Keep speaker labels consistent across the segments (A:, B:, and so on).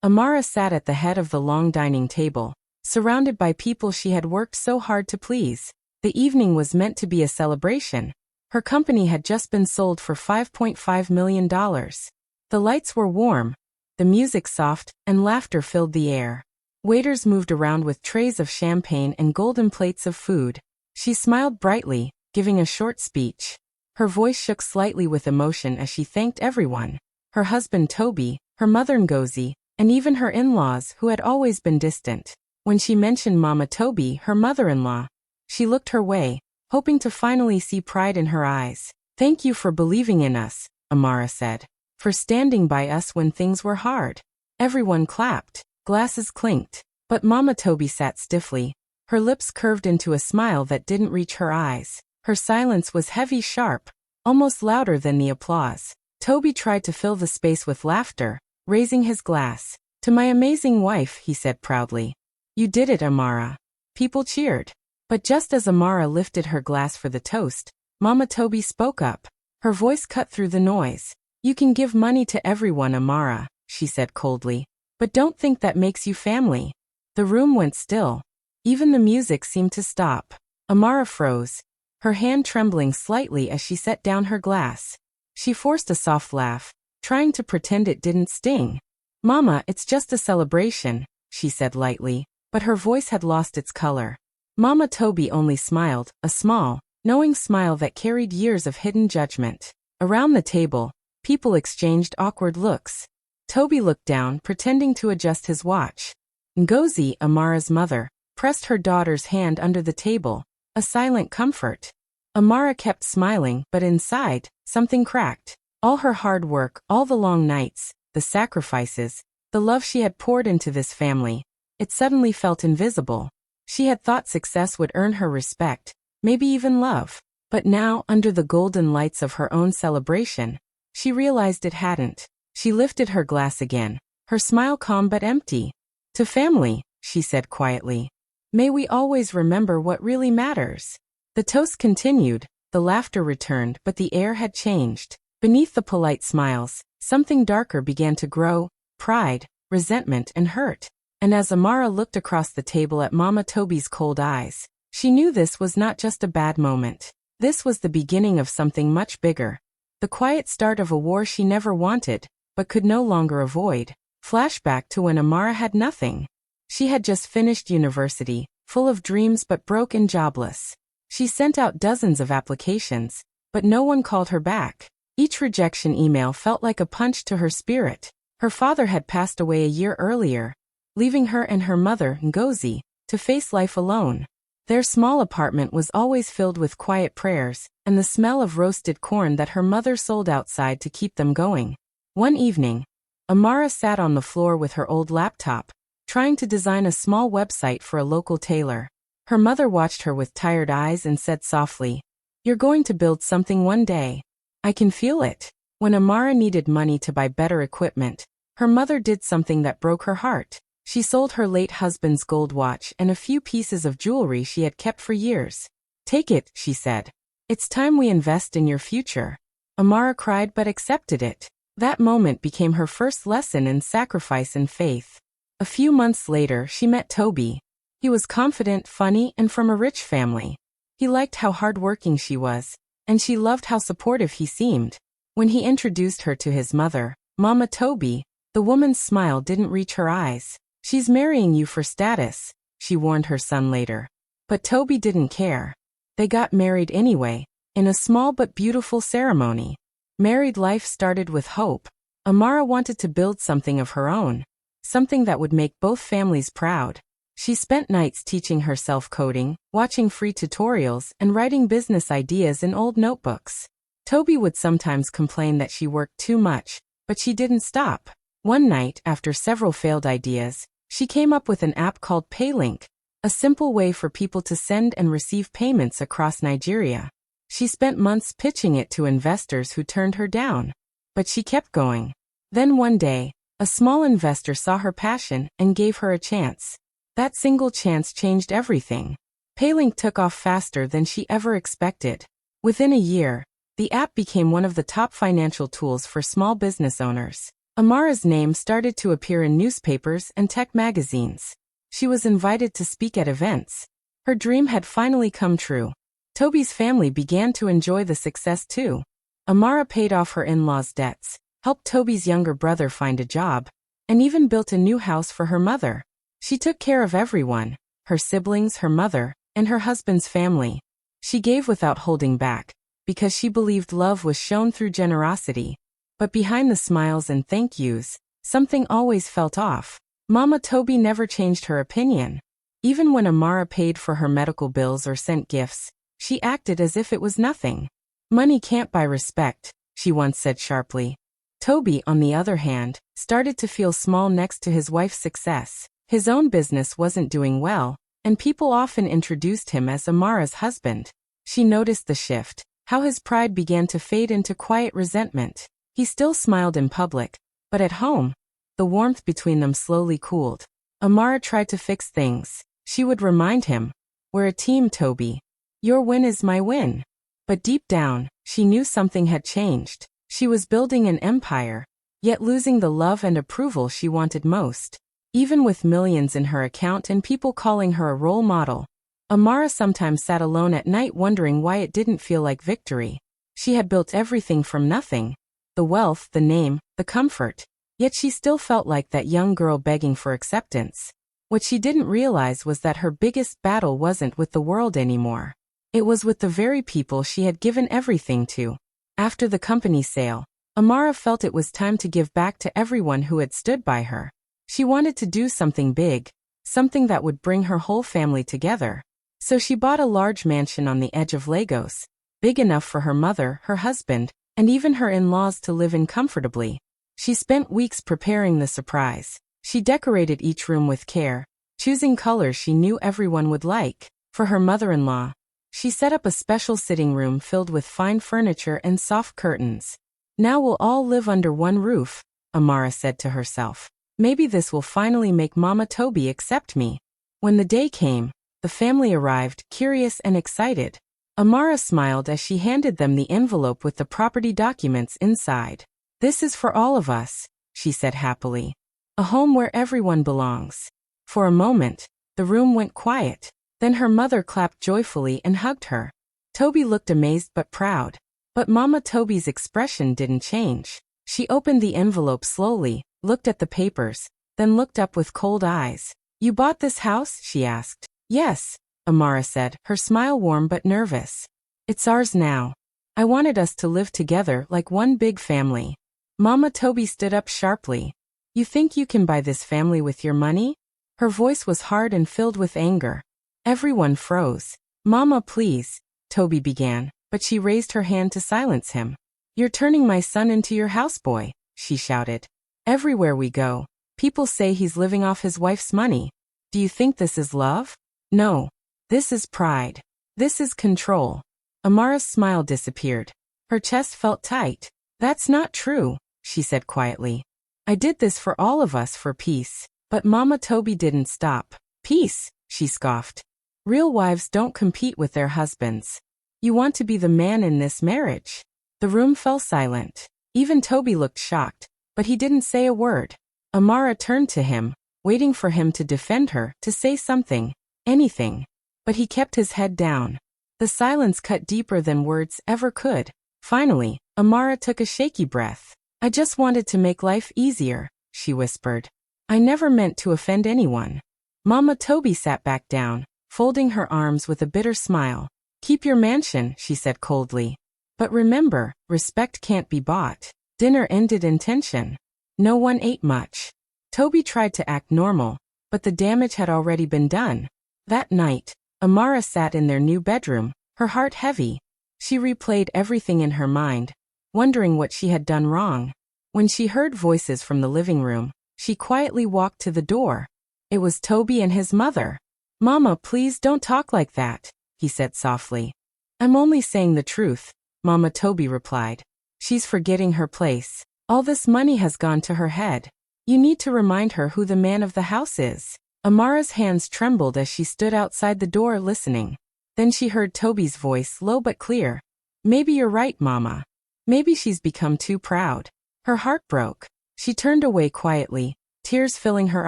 A: Amara sat at the head of the long dining table, surrounded by people she had worked so hard to please. The evening was meant to be a celebration. Her company had just been sold for $5.5 million. The lights were warm, the music soft, and laughter filled the air. Waiters moved around with trays of champagne and golden plates of food. She smiled brightly, giving a short speech. Her voice shook slightly with emotion as she thanked everyone. Her husband Toby, her mother Ngozi, and even her in-laws who had always been distant. When she mentioned Mama Toby, her mother-in-law, she looked her way, hoping to finally see pride in her eyes. "Thank you for believing in us," Amara said. "For standing by us when things were hard." Everyone clapped, glasses clinked, but Mama Toby sat stiffly. Her lips curved into a smile that didn't reach her eyes. Her silence was heavy, sharp, almost louder than the applause. Toby tried to fill the space with laughter, raising his glass. "To my amazing wife," he said proudly. "You did it, Amara." People cheered. But just as Amara lifted her glass for the toast, Mama Toby spoke up. Her voice cut through the noise. "You can give money to everyone, Amara," she said coldly. "But don't think that makes you family." The room went still. Even the music seemed to stop. Amara froze, her hand trembling slightly as she set down her glass. She forced a soft laugh, trying to pretend it didn't sting. "Mama, it's just a celebration," she said lightly, but her voice had lost its color. Mama Toby only smiled, a small, knowing smile that carried years of hidden judgment. Around the table, people exchanged awkward looks. Toby looked down, pretending to adjust his watch. Ngozi, Amara's mother, pressed her daughter's hand under the table, a silent comfort. Amara kept smiling, but inside, something cracked. All her hard work, all the long nights, the sacrifices, the love she had poured into this family, it suddenly felt invisible. She had thought success would earn her respect, maybe even love. But now, under the golden lights of her own celebration, she realized it hadn't. She lifted her glass again, her smile calm but empty. "To family," she said quietly. "May we always remember what really matters." The toast continued, the laughter returned, but the air had changed. Beneath the polite smiles, something darker began to grow: pride, resentment, and hurt. And as Amara looked across the table at Mama Toby's cold eyes, she knew this was not just a bad moment. This was the beginning of something much bigger. The quiet start of a war she never wanted, but could no longer avoid. Flashback to when Amara had nothing. She had just finished university, full of dreams but broke and jobless. She sent out dozens of applications, but no one called her back. Each rejection email felt like a punch to her spirit. Her father had passed away a year earlier, leaving her and her mother, Ngozi, to face life alone. Their small apartment was always filled with quiet prayers and the smell of roasted corn that her mother sold outside to keep them going. One evening, Amara sat on the floor with her old laptop, trying to design a small website for a local tailor. Her mother watched her with tired eyes and said softly, "You're going to build something one day. I can feel it." When Amara needed money to buy better equipment, her mother did something that broke her heart. She sold her late husband's gold watch and a few pieces of jewelry she had kept for years. "Take it," she said. "It's time we invest in your future." Amara cried but accepted it. That moment became her first lesson in sacrifice and faith. A few months later, she met Toby. He was confident, funny, and from a rich family. He liked how hardworking she was, and she loved how supportive he seemed. When he introduced her to his mother, Mama Toby, the woman's smile didn't reach her eyes. "She's marrying you for status," she warned her son later. But Toby didn't care. They got married anyway, in a small but beautiful ceremony. Married life started with hope. Amara wanted to build something of her own, something that would make both families proud. She spent nights teaching herself coding, watching free tutorials, and writing business ideas in old notebooks. Toby would sometimes complain that she worked too much, but she didn't stop. One night, after several failed ideas, she came up with an app called PayLink, a simple way for people to send and receive payments across Nigeria. She spent months pitching it to investors who turned her down, but she kept going. Then one day, a small investor saw her passion and gave her a chance. That single chance changed everything. PayLink took off faster than she ever expected. Within a year, the app became one of the top financial tools for small business owners. Amara's name started to appear in newspapers and tech magazines. She was invited to speak at events. Her dream had finally come true. Toby's family began to enjoy the success too. Amara paid off her in-laws' debts, helped Toby's younger brother find a job, and even built a new house for her mother. She took care of everyone, her siblings, her mother, and her husband's family. She gave without holding back, because she believed love was shown through generosity. But behind the smiles and thank yous, something always felt off. Mama Toby never changed her opinion. Even when Amara paid for her medical bills or sent gifts, she acted as if it was nothing. Money can't buy respect, she once said sharply. Toby, on the other hand, started to feel small next to his wife's success. His own business wasn't doing well, and people often introduced him as Amara's husband. She noticed the shift, how his pride began to fade into quiet resentment. He still smiled in public, but at home, the warmth between them slowly cooled. Amara tried to fix things. She would remind him, "We're a team, Toby. Your win is my win." But deep down, she knew something had changed. She was building an empire, yet losing the love and approval she wanted most. Even with millions in her account and people calling her a role model, Amara sometimes sat alone at night wondering why it didn't feel like victory. She had built everything from nothing. The wealth, the name, the comfort. Yet she still felt like that young girl begging for acceptance. What she didn't realize was that her biggest battle wasn't with the world anymore. It was with the very people she had given everything to. After the company sale, Amara felt it was time to give back to everyone who had stood by her. She wanted to do something big, something that would bring her whole family together. So she bought a large mansion on the edge of Lagos, big enough for her mother, her husband, and even her in-laws to live in comfortably. She spent weeks preparing the surprise. She decorated each room with care, choosing colors she knew everyone would like. For her mother-in-law, she set up a special sitting room filled with fine furniture and soft curtains. "Now we'll all live under one roof," Amara said to herself. "Maybe this will finally make Mama Toby accept me." When the day came, the family arrived, curious and excited. Amara smiled as she handed them the envelope with the property documents inside. "This is for all of us," she said happily. "A home where everyone belongs." For a moment, the room went quiet. Then her mother clapped joyfully and hugged her. Toby looked amazed but proud. But Mama Toby's expression didn't change. She opened the envelope slowly, looked at the papers, then looked up with cold eyes. "You bought this house?" she asked. "Yes," Amara said, her smile warm but nervous. "It's ours now. I wanted us to live together like one big family." Mama Toby stood up sharply. "You think you can buy this family with your money?" Her voice was hard and filled with anger. Everyone froze. "Mama, please," Toby began, but she raised her hand to silence him. "You're turning my son into your houseboy," she shouted. "Everywhere we go, people say he's living off his wife's money. Do you think this is love? No. This is pride. This is control." Amara's smile disappeared. Her chest felt tight. "That's not true," she said quietly. "I did this for all of us, for peace." But Mama Toby didn't stop. "Peace," she scoffed. "Real wives don't compete with their husbands. You want to be the man in this marriage." The room fell silent. Even Toby looked shocked, but he didn't say a word. Amara turned to him, waiting for him to defend her, to say something, anything. But he kept his head down. The silence cut deeper than words ever could. Finally, Amara took a shaky breath. "I just wanted to make life easier," she whispered. "I never meant to offend anyone." Mama Toby sat back down, folding her arms with a bitter smile. "Keep your mansion," she said coldly. "But remember, respect can't be bought." Dinner ended in tension. No one ate much. Toby tried to act normal, but the damage had already been done. That night, Amara sat in their new bedroom, her heart heavy. She replayed everything in her mind, wondering what she had done wrong. When she heard voices from the living room, she quietly walked to the door. It was Toby and his mother. "Mama, please don't talk like that," he said softly. "I'm only saying the truth," Mama Toby replied. "She's forgetting her place. All this money has gone to her head. You need to remind her who the man of the house is." Amara's hands trembled as she stood outside the door listening. Then she heard Toby's voice, low but clear. "Maybe you're right, Mama. Maybe she's become too proud." Her heart broke. She turned away quietly, tears filling her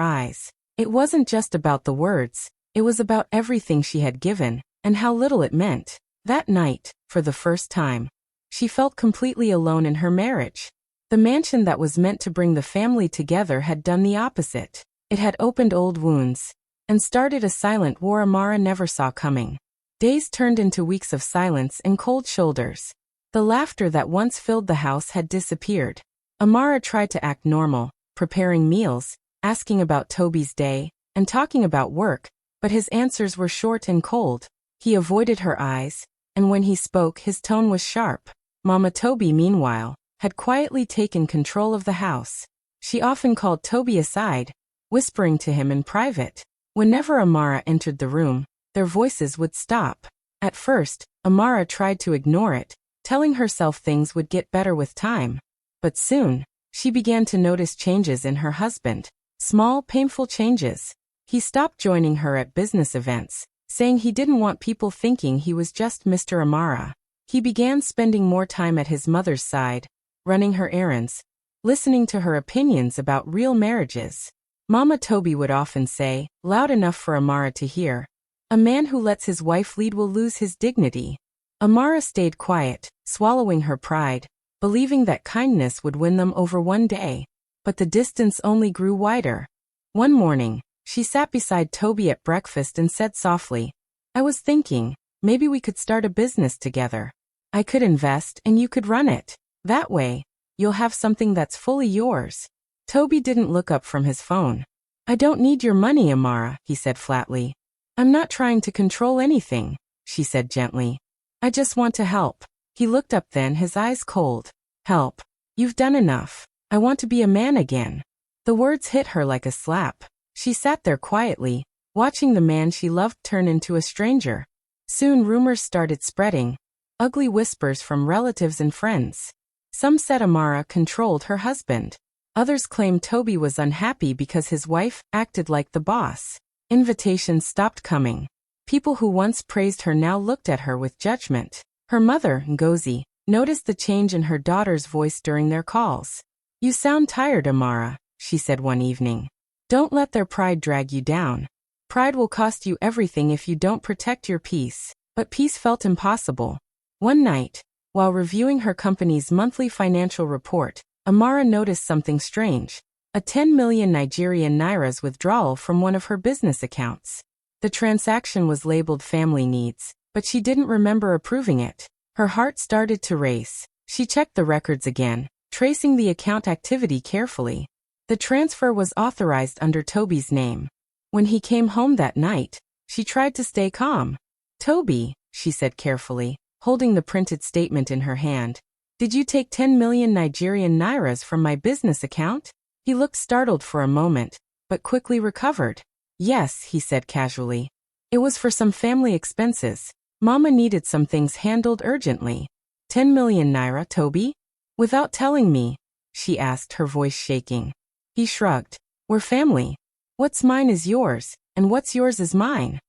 A: eyes. It wasn't just about the words, it was about everything she had given, and how little it meant. That night, for the first time, she felt completely alone in her marriage. The mansion that was meant to bring the family together had done the opposite. It had opened old wounds and started a silent war Amara never saw coming. Days turned into weeks of silence and cold shoulders. The laughter that once filled the house had disappeared. Amara tried to act normal, preparing meals, asking about Toby's day, and talking about work, but his answers were short and cold. He avoided her eyes, and when he spoke his tone was sharp. Mama Toby, meanwhile, had quietly taken control of the house. She often called Toby aside, whispering to him in private. Whenever Amara entered the room, their voices would stop. At first, Amara tried to ignore it, telling herself things would get better with time. But soon, she began to notice changes in her husband. Small, painful changes. He stopped joining her at business events, saying he didn't want people thinking he was just Mr. Amara. He began spending more time at his mother's side, running her errands, listening to her opinions about real marriages. Mama Toby would often say, loud enough for Amara to hear, "A man who lets his wife lead will lose his dignity." Amara stayed quiet, swallowing her pride, believing that kindness would win them over one day. But the distance only grew wider. One morning, she sat beside Toby at breakfast and said softly, "I was thinking, maybe we could start a business together. I could invest and you could run it. That way, you'll have something that's fully yours." Toby didn't look up from his phone. "I don't need your money, Amara," he said flatly. "I'm not trying to control anything," she said gently. "I just want to help." He looked up then, his eyes cold. "Help? You've done enough. I want to be a man again." The words hit her like a slap. She sat there quietly, watching the man she loved turn into a stranger. Soon rumors started spreading, ugly whispers from relatives and friends. Some said Amara controlled her husband. Others claimed Toby was unhappy because his wife acted like the boss. Invitations stopped coming. People who once praised her now looked at her with judgment. Her mother, Ngozi, noticed the change in her daughter's voice during their calls. "You sound tired, Amara," she said one evening. "Don't let their pride drag you down. Pride will cost you everything if you don't protect your peace." But peace felt impossible. One night, while reviewing her company's monthly financial report, Amara noticed something strange. A 10 million Nigerian nairas withdrawal from one of her business accounts. The transaction was labeled family needs, but she didn't remember approving it. Her heart started to race. She checked the records again, tracing the account activity carefully. The transfer was authorized under Toby's name. When he came home that night, she tried to stay calm. "Toby," she said carefully, holding the printed statement in her hand, "did you take 10 million Nigerian nairas from my business account?" He looked startled for a moment, but quickly recovered. "Yes," he said casually. "It was for some family expenses. Mama needed some things handled urgently." 10 million naira, Toby? "Without telling me?" she asked, her voice shaking. He shrugged. "We're family. What's mine is yours, and what's yours is mine."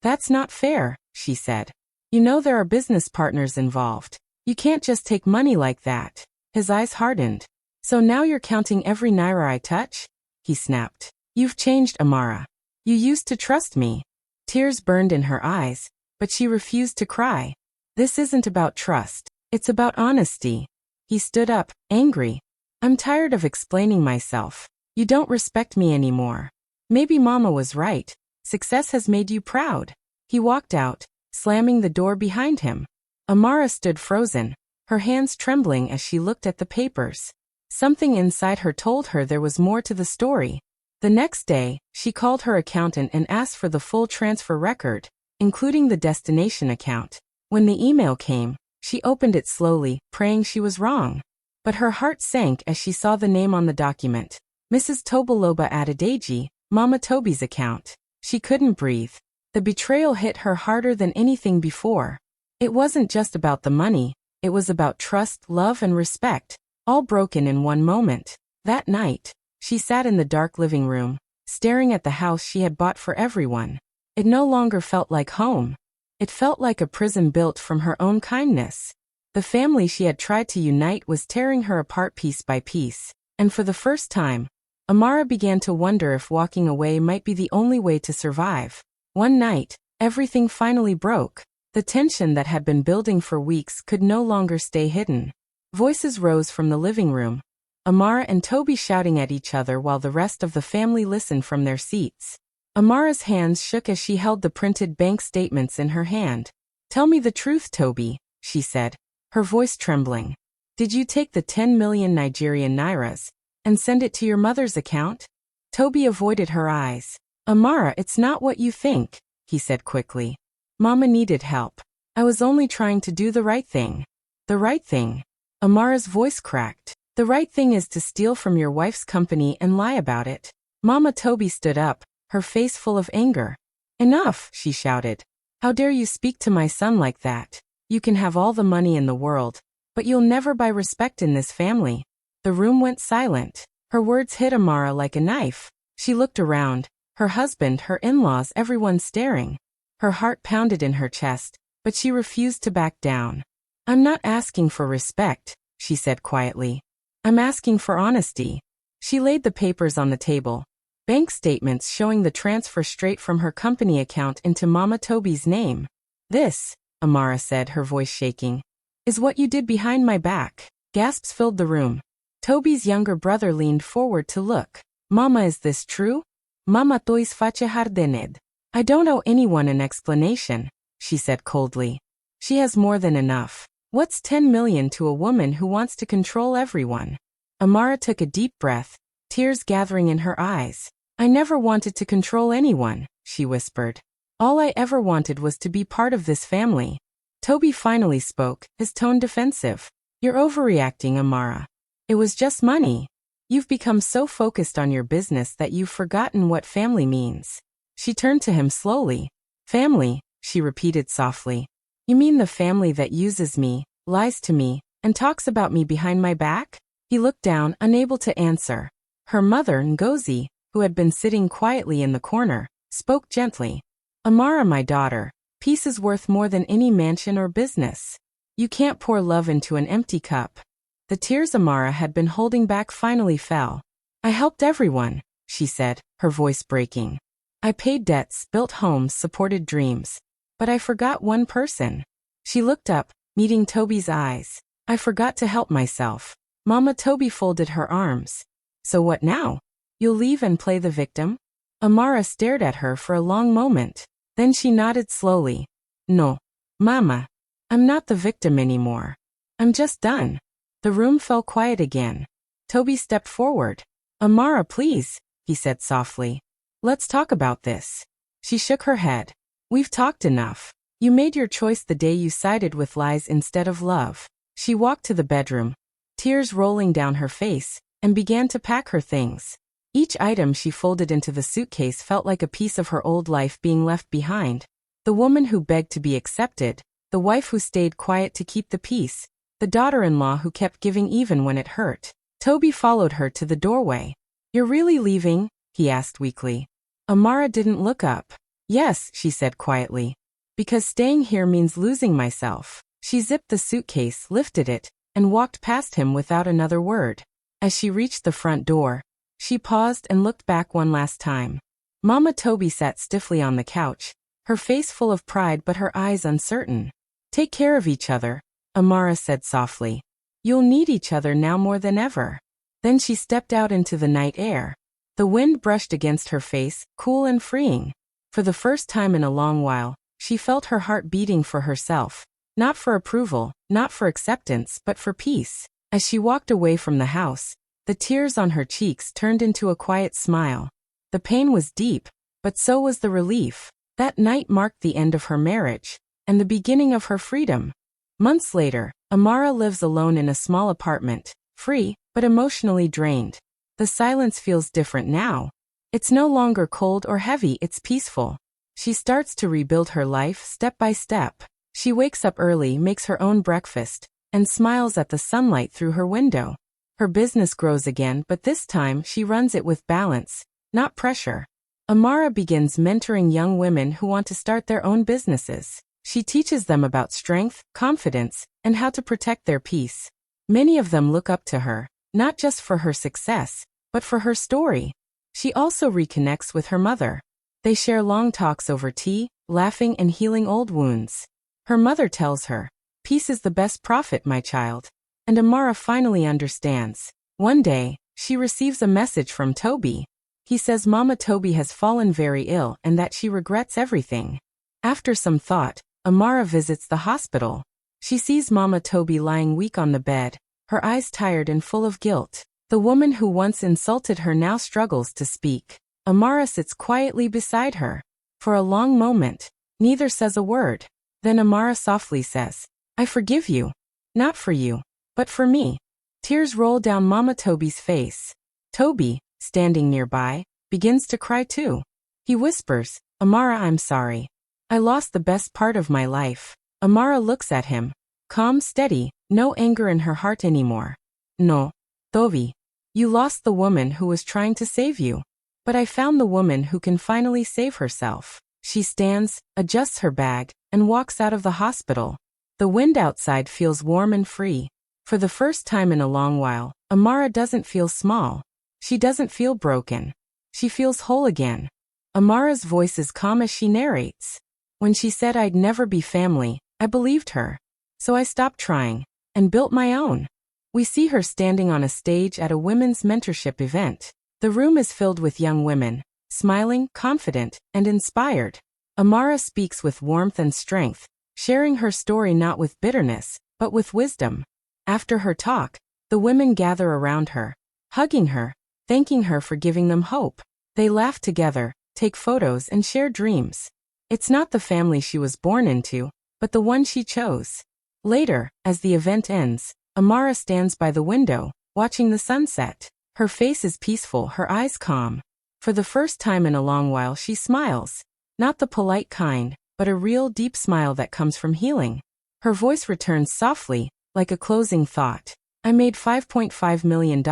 A: "That's not fair," she said. "You know there are business partners involved. You can't just take money like that." His eyes hardened. "So now you're counting every naira I touch?" he snapped. "You've changed, Amara. You used to trust me." Tears burned in her eyes, but she refused to cry. "This isn't about trust. It's about honesty." He stood up, angry. "I'm tired of explaining myself. You don't respect me anymore. Maybe Mama was right. Success has made you proud." He walked out, slamming the door behind him. Amara stood frozen, her hands trembling as she looked at the papers. Something inside her told her there was more to the story. The next day, she called her accountant and asked for the full transfer record, including the destination account. When the email came, she opened it slowly, praying she was wrong. But her heart sank as she saw the name on the document. Mrs. Toboloba Adedeji, Mama Toby's account. She couldn't breathe. The betrayal hit her harder than anything before. It wasn't just about the money, it was about trust, love, and respect, all broken in one moment. That night, she sat in the dark living room, staring at the house she had bought for everyone. It no longer felt like home. It felt like a prison built from her own kindness. The family she had tried to unite was tearing her apart piece by piece. And for the first time, Amara began to wonder if walking away might be the only way to survive. One night, everything finally broke. The tension that had been building for weeks could no longer stay hidden. Voices rose from the living room, Amara and Toby shouting at each other while the rest of the family listened from their seats. Amara's hands shook as she held the printed bank statements in her hand. "Tell me the truth, Toby," she said, her voice trembling. "Did you take the 10 million Nigerian nairas and send it to your mother's account?" Toby avoided her eyes. "Amara, it's not what you think," he said quickly. "Mama needed help. I was only trying to do the right thing." "The right thing?" Amara's voice cracked. "The right thing is to steal from your wife's company and lie about it." Mama Toby stood up, her face full of anger. "Enough," she shouted. "How dare you speak to my son like that? You can have all the money in the world, but you'll never buy respect in this family." The room went silent. Her words hit Amara like a knife. She looked around, her husband, her in-laws, everyone staring. Her heart pounded in her chest, but she refused to back down. "I'm not asking for respect," she said quietly. "I'm asking for honesty." She laid the papers on the table. Bank statements showing the transfer straight from her company account into Mama Toby's name. "This," Amara said, her voice shaking, "is what you did behind my back." Gasps filled the room. Toby's younger brother leaned forward to look. "Mama, is this true?" "Mama tois face hardened." "I don't owe anyone an explanation," she said coldly. "She has more than enough. What's 10 million to a woman who wants to control everyone?" Amara took a deep breath, tears gathering in her eyes. "I never wanted to control anyone," she whispered. "All I ever wanted was to be part of this family." Toby finally spoke, his tone defensive. "You're overreacting, Amara. It was just money. You've become so focused on your business that you've forgotten what family means." She turned to him slowly. "Family," she repeated softly. "You mean the family that uses me, lies to me, and talks about me behind my back?" He looked down, unable to answer. Her mother, Ngozi, who had been sitting quietly in the corner, spoke gently. "Amara, my daughter, peace is worth more than any mansion or business. You can't pour love into an empty cup." The tears Amara had been holding back finally fell. "I helped everyone," she said, her voice breaking. "I paid debts, built homes, supported dreams. But I forgot one person." She looked up, meeting Toby's eyes. "I forgot to help myself." Mama Toby folded her arms. "So what now? You'll leave and play the victim?" Amara stared at her for a long moment. Then she nodded slowly. "No, Mama. I'm not the victim anymore. I'm just done." The room fell quiet again. Toby stepped forward. "Amara, please," he said softly. "Let's talk about this." She shook her head. "We've talked enough. You made your choice the day you sided with lies instead of love." She walked to the bedroom, tears rolling down her face, and began to pack her things. Each item she folded into the suitcase felt like a piece of her old life being left behind. The woman who begged to be accepted, the wife who stayed quiet to keep the peace, the daughter-in-law who kept giving even when it hurt. Toby followed her to the doorway. "You're really leaving?" he asked weakly. Amara didn't look up. "Yes," she said quietly. "Because staying here means losing myself." She zipped the suitcase, lifted it, and walked past him without another word. As she reached the front door, she paused and looked back one last time. Mama Toby sat stiffly on the couch, her face full of pride but her eyes uncertain. "Take care of each other," Amara said softly. "You'll need each other now more than ever." Then she stepped out into the night air. The wind brushed against her face, cool and freeing. For the first time in a long while, she felt her heart beating for herself. Not for approval, not for acceptance, but for peace. As she walked away from the house, the tears on her cheeks turned into a quiet smile. The pain was deep, but so was the relief. That night marked the end of her marriage, and the beginning of her freedom. Months later, Amara lives alone in a small apartment, free, but emotionally drained. The silence feels different now. It's no longer cold or heavy, it's peaceful. She starts to rebuild her life step by step. She wakes up early, makes her own breakfast, and smiles at the sunlight through her window. Her business grows again, but this time she runs it with balance, not pressure. Amara begins mentoring young women who want to start their own businesses. She teaches them about strength, confidence, and how to protect their peace. Many of them look up to her, not just for her success, but for her story. She also reconnects with her mother. They share long talks over tea, laughing and healing old wounds. Her mother tells her, "Peace is the best prophet, my child." And Amara finally understands. One day, she receives a message from Toby. He says Mama Toby has fallen very ill and that she regrets everything. After some thought, Amara visits the hospital. She sees Mama Toby lying weak on the bed, her eyes tired and full of guilt. The woman who once insulted her now struggles to speak. Amara sits quietly beside her. For a long moment, neither says a word. Then Amara softly says, "I forgive you. Not for you, but for me." Tears roll down Mama Toby's face. Toby, standing nearby, begins to cry too. He whispers, "Amara, I'm sorry. I lost the best part of my life." Amara looks at him, calm, steady, no anger in her heart anymore. "No, Toby. You lost the woman who was trying to save you. But I found the woman who can finally save herself." She stands, adjusts her bag, and walks out of the hospital. The wind outside feels warm and free. For the first time in a long while, Amara doesn't feel small. She doesn't feel broken. She feels whole again. Amara's voice is calm as she narrates. "When she said I'd never be family, I believed her. So I stopped trying, and built my own." We see her standing on a stage at a women's mentorship event. The room is filled with young women, smiling, confident, and inspired. Amara speaks with warmth and strength, sharing her story not with bitterness, but with wisdom. After her talk, the women gather around her, hugging her, thanking her for giving them hope. They laugh together, take photos, and share dreams. It's not the family she was born into, but the one she chose. Later, as the event ends, Amara stands by the window, watching the sunset. Her face is peaceful, her eyes calm. For the first time in a long while she smiles. Not the polite kind, but a real deep smile that comes from healing. Her voice returns softly, like a closing thought. "I made $5.5 million,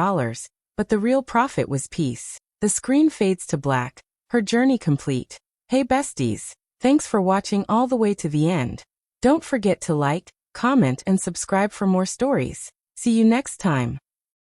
A: but the real profit was peace." The screen fades to black, her journey complete. Hey besties, thanks for watching all the way to the end. Don't forget to like, comment, and subscribe for more stories. See you next time.